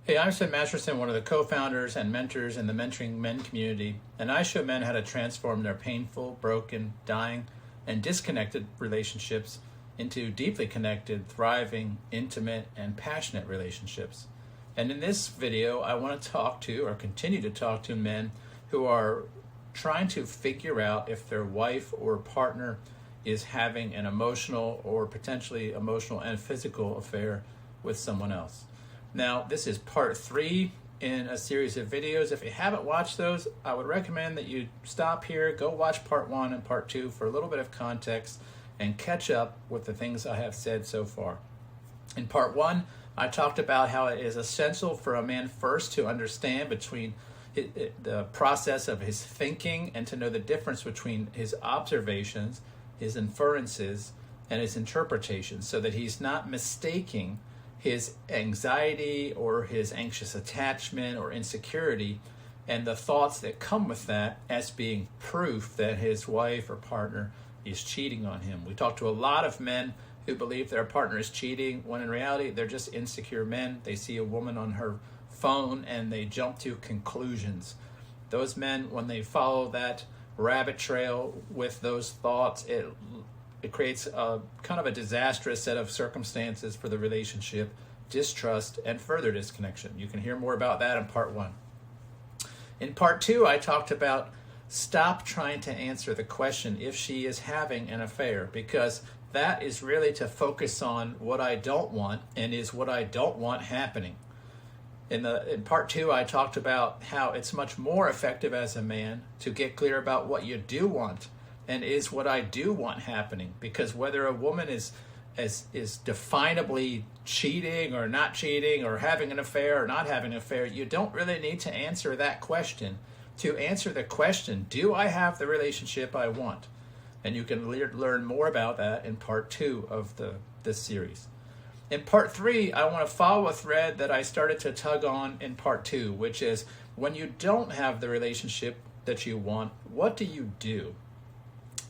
Hey, I'm Sven Masterson, one of the co-founders and mentors in the Mentoring Men community, and I show men how to transform their painful, broken, dying, and disconnected relationships into deeply connected, thriving, intimate, and passionate relationships. And in this video, I want to talk to, or continue to talk to, men who are trying to figure out if their wife or partner is having an emotional or potentially emotional and physical affair with someone else. Now, this is part 3 in a series of videos. If you haven't watched those, I would recommend that you stop here, go watch part 1 and part 2 for a little bit of context and catch up with the things I have said so far. In part 1, I talked about how it is essential for a man first to understand between the process of his thinking and to know the difference between his observations, his inferences, and his interpretations, so that he's not mistaking his anxiety or his anxious attachment or insecurity and the thoughts that come with that as being proof that his wife or partner is cheating on him. We talk to a lot of men who believe their partner is cheating when in reality they're just insecure men. They see a woman on her phone and they jump to conclusions. Those men, when they follow that rabbit trail with those thoughts, it creates a kind of a disastrous set of circumstances for the relationship, distrust, and further disconnection. You can hear more about that in part 1. In part 2, I talked about stop trying to answer the question if she is having an affair, because that is really to focus on what I don't want and is what I don't want happening. In part 2, I talked about how it's much more effective as a man to get clear about what you do want and is what I do want happening, because whether a woman is definably cheating or not cheating or having an affair or not having an affair, you don't really need to answer that question. To answer the question, do I have the relationship I want? And you can learn more about that in part 2 of this series. In part 3, I want to follow a thread that I started to tug on in part 2, which is when you don't have the relationship that you want, what do you do?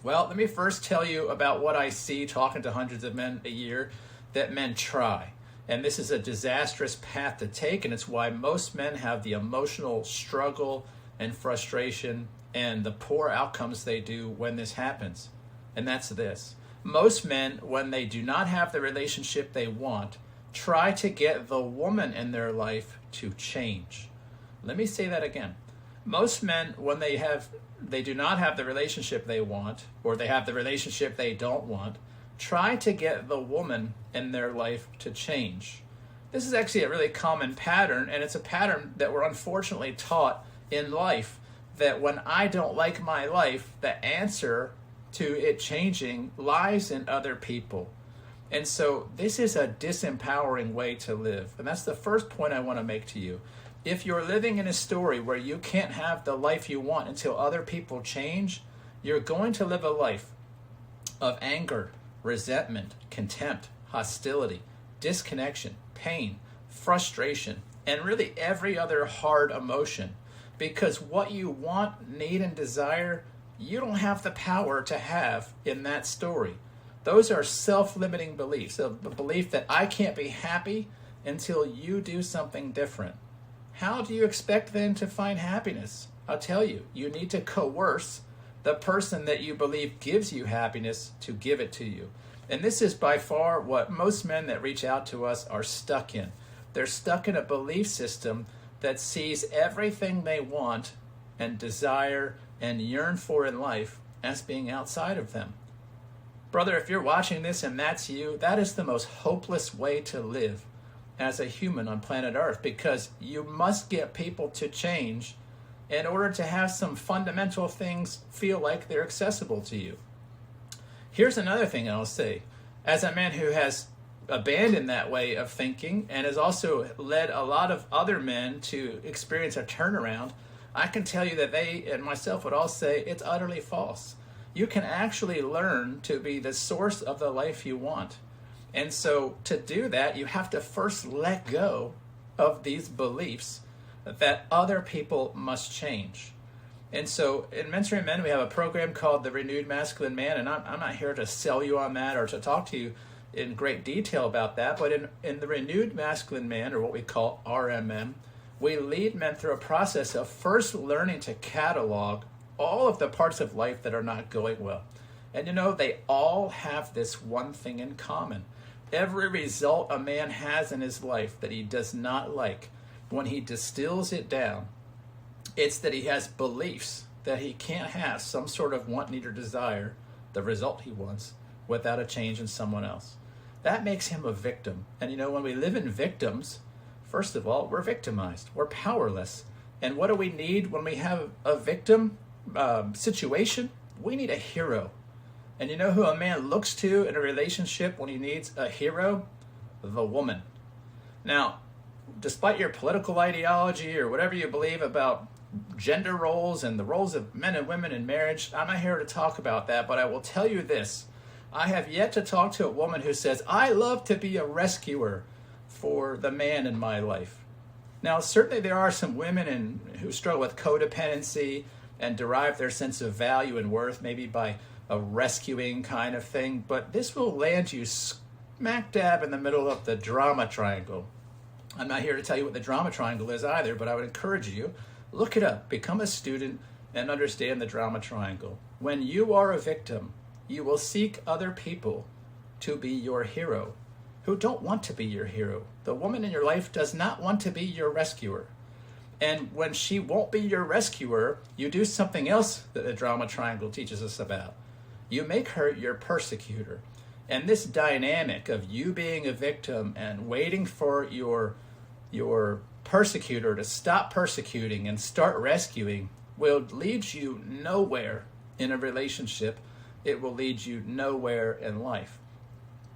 Well, let me first tell you about what I see talking to hundreds of men a year that men try. And this is a disastrous path to take, and it's why most men have the emotional struggle and frustration and the poor outcomes they do when this happens. And that's this. Most men, when they do not have the relationship they want, try to get the woman in their life to change. Let me say that again. Most men, when they do not have the relationship they want, or they have the relationship they don't want, try to get the woman in their life to change. This is actually a really common pattern, and it's a pattern that we're unfortunately taught in life, that when I don't like my life, the answer to it changing lies in other people. And so this is a disempowering way to live. And that's the first point I want to make to you. If you're living in a story where you can't have the life you want until other people change, you're going to live a life of anger, resentment, contempt, hostility, disconnection, pain, frustration, and really every other hard emotion. Because what you want, need, and desire, you don't have the power to have in that story. Those are self-limiting beliefs, the belief that I can't be happy until you do something different. How do you expect then to find happiness? I'll tell you, you need to coerce the person that you believe gives you happiness to give it to you. And this is by far what most men that reach out to us are stuck in. They're stuck in a belief system that sees everything they want and desire and yearn for in life as being outside of them. Brother, if you're watching this and that's you, that is the most hopeless way to live as a human on planet Earth, because you must get people to change in order to have some fundamental things feel like they're accessible to you. Here's another thing I'll say. As a man who has abandoned that way of thinking and has also led a lot of other men to experience a turnaround, I can tell you that they and myself would all say it's utterly false. You can actually learn to be the source of the life you want. And so to do that, you have to first let go of these beliefs that other people must change. And so in Mentoring Men, we have a program called The Renewed Masculine Man, and I'm not here to sell you on that or to talk to you in great detail about that, but in the renewed masculine man, or what we call RMM, we lead men through a process of first learning to catalog all of the parts of life that are not going well. And they all have this one thing in common. Every result a man has in his life that he does not like, when he distills it down, it's that he has beliefs that he can't have some sort of want, need, or desire, the result he wants, without a change in someone else. That makes him a victim. And when we live in victims, first of all, we're victimized. We're powerless. And what do we need when we have a victim situation? We need a hero. And you know who a man looks to in a relationship when he needs a hero? The woman. Now, despite your political ideology or whatever you believe about gender roles and the roles of men and women in marriage, I'm not here to talk about that, but I will tell you this. I have yet to talk to a woman who says, I love to be a rescuer for the man in my life. Now, certainly there are some women who struggle with codependency and derive their sense of value and worth maybe by a rescuing kind of thing, but this will land you smack dab in the middle of the drama triangle. I'm not here to tell you what the drama triangle is either, but I would encourage you, look it up, become a student, and understand the drama triangle. When you are a victim, you will seek other people to be your hero who don't want to be your hero. The woman in your life does not want to be your rescuer. And when she won't be your rescuer, you do something else that the drama triangle teaches us about. You make her your persecutor. And this dynamic of you being a victim and waiting for your persecutor to stop persecuting and start rescuing will lead you nowhere in a relationship. It will lead you nowhere in life.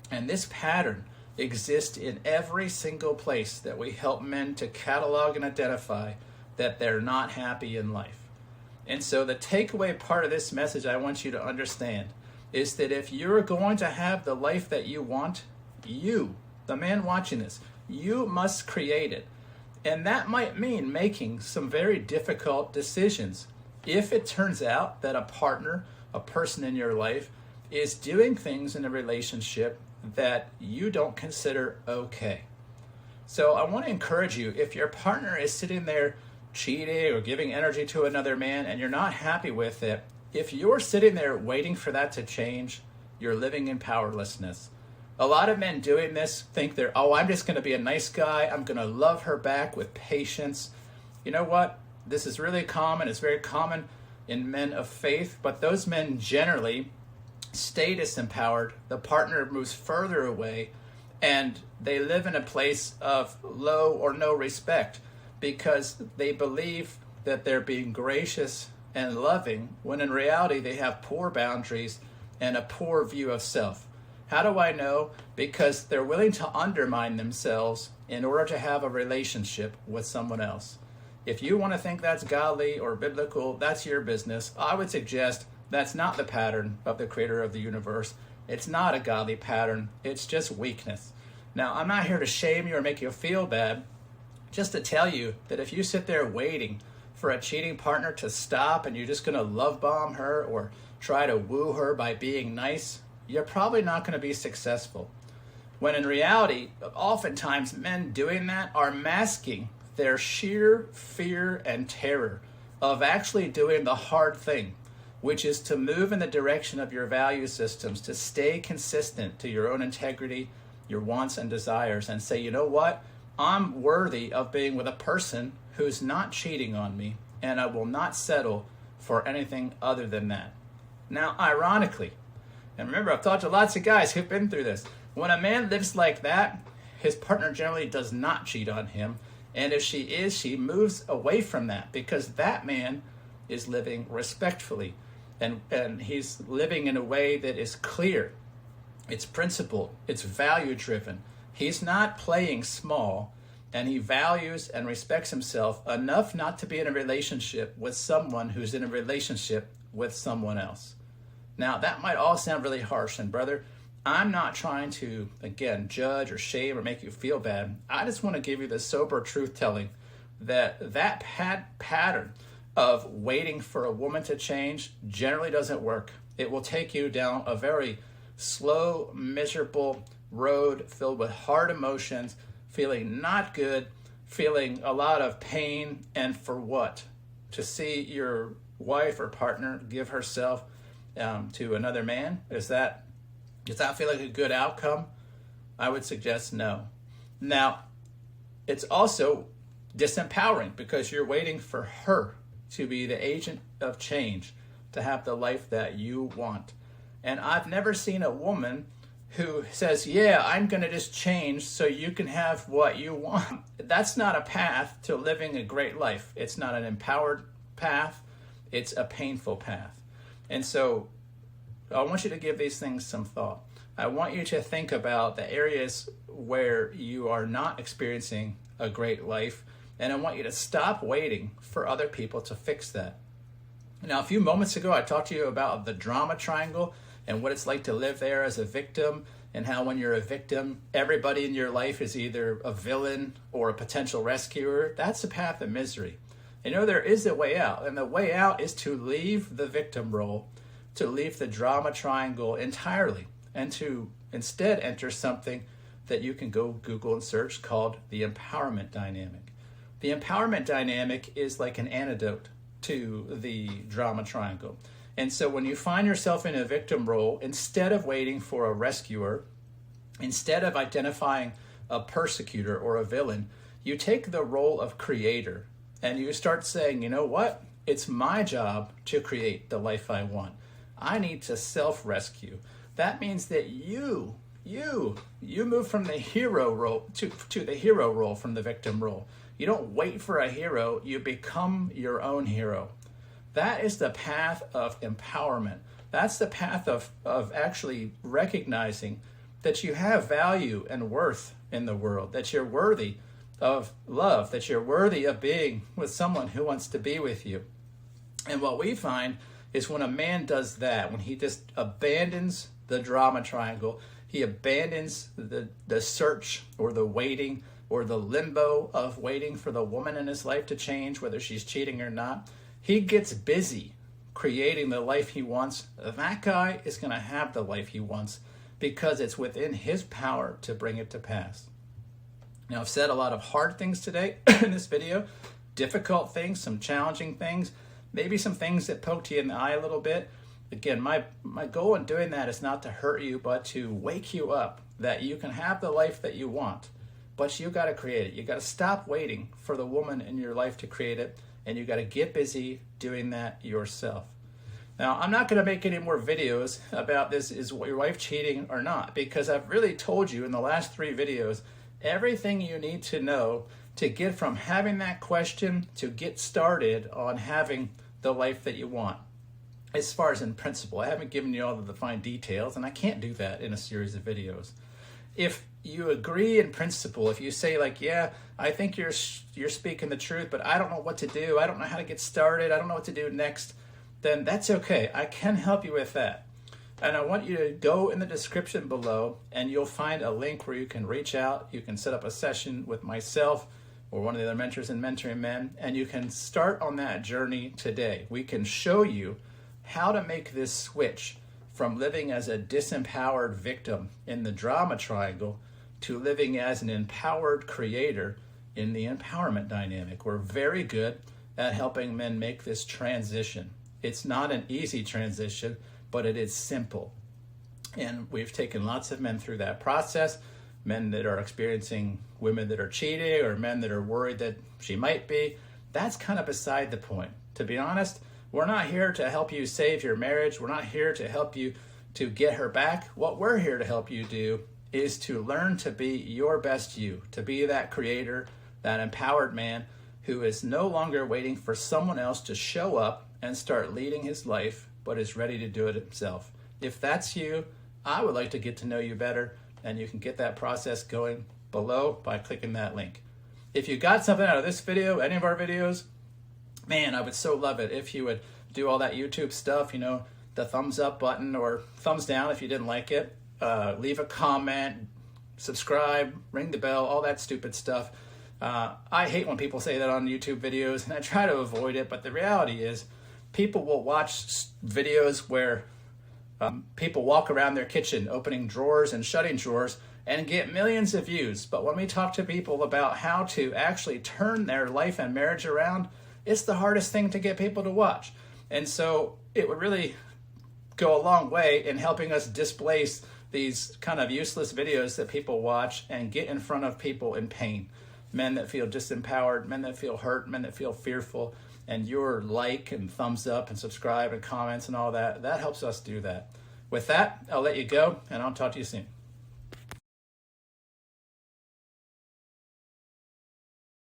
And this pattern exists in every single place that we help men to catalog and identify that they're not happy in life. And so the takeaway part of this message I want you to understand is that if you're going to have the life that you want, you, the man watching this, you must create it. And that might mean making some very difficult decisions. If it turns out that a partner, a person in your life, is doing things in a relationship that you don't consider okay. So I want to encourage you, if your partner is sitting there cheating or giving energy to another man and you're not happy with it, if you're sitting there waiting for that to change, you're living in powerlessness. A lot of men doing this think I'm just going to be a nice guy. I'm going to love her back with patience. You know what? This is really common. It's very common in men of faith, but those men generally stay disempowered. The partner moves further away, and they live in a place of low or no respect because they believe that they're being gracious and loving when in reality they have poor boundaries and a poor view of self. How do I know? Because they're willing to undermine themselves in order to have a relationship with someone else. If you want to think that's godly or biblical, that's your business. I would suggest that's not the pattern of the creator of the universe. It's not a godly pattern. It's just weakness. Now, I'm not here to shame you or make you feel bad, just to tell you that if you sit there waiting for a cheating partner to stop and you're just going to love bomb her or try to woo her by being nice, you're probably not going to be successful. When in reality, oftentimes men doing that are masking their sheer fear and terror of actually doing the hard thing, which is to move in the direction of your value systems, to stay consistent to your own integrity, your wants and desires, and say, you know what? I'm worthy of being with a person who's not cheating on me, and I will not settle for anything other than that. Now, ironically, and remember, I've talked to lots of guys who've been through this. When a man lives like that, his partner generally does not cheat on him. And if she is, she moves away from that because that man is living respectfully. And he's living in a way that is clear. It's principled. It's value-driven. He's not playing small. And he values and respects himself enough not to be in a relationship with someone who's in a relationship with someone else. Now, that might all sound really harsh, and brother, I'm not trying to, again, judge or shame or make you feel bad. I just want to give you the sober truth-telling that pattern of waiting for a woman to change generally doesn't work. It will take you down a very slow, miserable, road filled with hard emotions, feeling not good, feeling a lot of pain, and for what? To see your wife or partner give herself to another man? Does that feel like a good outcome? I would suggest no. Now, it's also disempowering because you're waiting for her to be the agent of change, to have the life that you want. And I've never seen a woman who says, yeah, I'm going to just change so you can have what you want. That's not a path to living a great life. It's not an empowered path. It's a painful path. And so I want you to give these things some thought. I want you to think about the areas where you are not experiencing a great life, and I want you to stop waiting for other people to fix that. Now, a few moments ago, I talked to you about the drama triangle and what it's like to live there as a victim, and how when you're a victim, everybody in your life is either a villain or a potential rescuer. That's a path of misery. You know, there is a way out, and the way out is to leave the victim role, to leave the drama triangle entirely, and to instead enter something that you can go Google and search called the empowerment dynamic. The empowerment dynamic is like an antidote to the drama triangle. And so when you find yourself in a victim role, instead of waiting for a rescuer, instead of identifying a persecutor or a villain, you take the role of creator and you start saying, you know what? It's my job to create the life I want. I need to self-rescue. That means that you move from the hero role to the hero role from the victim role. You don't wait for a hero, you become your own hero. That is the path of empowerment. That's the path of actually recognizing that you have value and worth in the world, that you're worthy of love, that you're worthy of being with someone who wants to be with you. And what we find is when a man does that, when he just abandons the drama triangle, he abandons the search or the waiting or the limbo of waiting for the woman in his life to change, whether she's cheating or not. He gets busy creating the life he wants. That guy is going to have the life he wants because it's within his power to bring it to pass. Now, I've said a lot of hard things today in this video, difficult things, some challenging things, maybe some things that poked you in the eye a little bit. Again, my goal in doing that is not to hurt you, but to wake you up that you can have the life that you want, but you got to create it. You got to stop waiting for the woman in your life to create it, and you got to get busy doing that yourself. Now, I'm not going to make any more videos about this, is your wife cheating or not, because I've really told you in the last 3 videos everything you need to know to get from having that question to get started on having the life that you want. As far as in principle, I haven't given you all the fine details, and I can't do that in a series of videos. If you agree in principle, if you say like, yeah, I think you're speaking the truth, but I don't know what to do, I don't know how to get started, I don't know what to do next, then that's okay. I can help you with that. And I want you to go in the description below, and you'll find a link where you can reach out, you can set up a session with myself or one of the other mentors in Mentoring Men, and you can start on that journey today. We can show you how to make this switch from living as a disempowered victim in the drama triangle to living as an empowered creator in the empowerment dynamic. We're very good at helping men make this transition. It's not an easy transition, but it is simple. And we've taken lots of men through that process, men that are experiencing women that are cheating or men that are worried that she might be. That's kind of beside the point. To be honest, we're not here to help you save your marriage. We're not here to help you to get her back. What we're here to help you do is to learn to be your best you, to be that creator, that empowered man who is no longer waiting for someone else to show up and start leading his life, but is ready to do it himself. If that's you, I would like to get to know you better, and you can get that process going below by clicking that link. If you got something out of this video, any of our videos, man, I would so love it if you would do all that YouTube stuff, you know, the thumbs up button or thumbs down if you didn't like it. Leave a comment, subscribe, ring the bell, all that stupid stuff. I hate when people say that on YouTube videos, and I try to avoid it, but the reality is people will watch videos where people walk around their kitchen opening drawers and shutting drawers, and get millions of views. But when we talk to people about how to actually turn their life and marriage around, it's the hardest thing to get people to watch. And so it would really go a long way in helping us displace these kind of useless videos that people watch and get in front of people in pain. Men that feel disempowered, men that feel hurt, men that feel fearful. And your like and thumbs up and subscribe and comments and all that, that helps us do that. With that, I'll let you go, and I'll talk to you soon.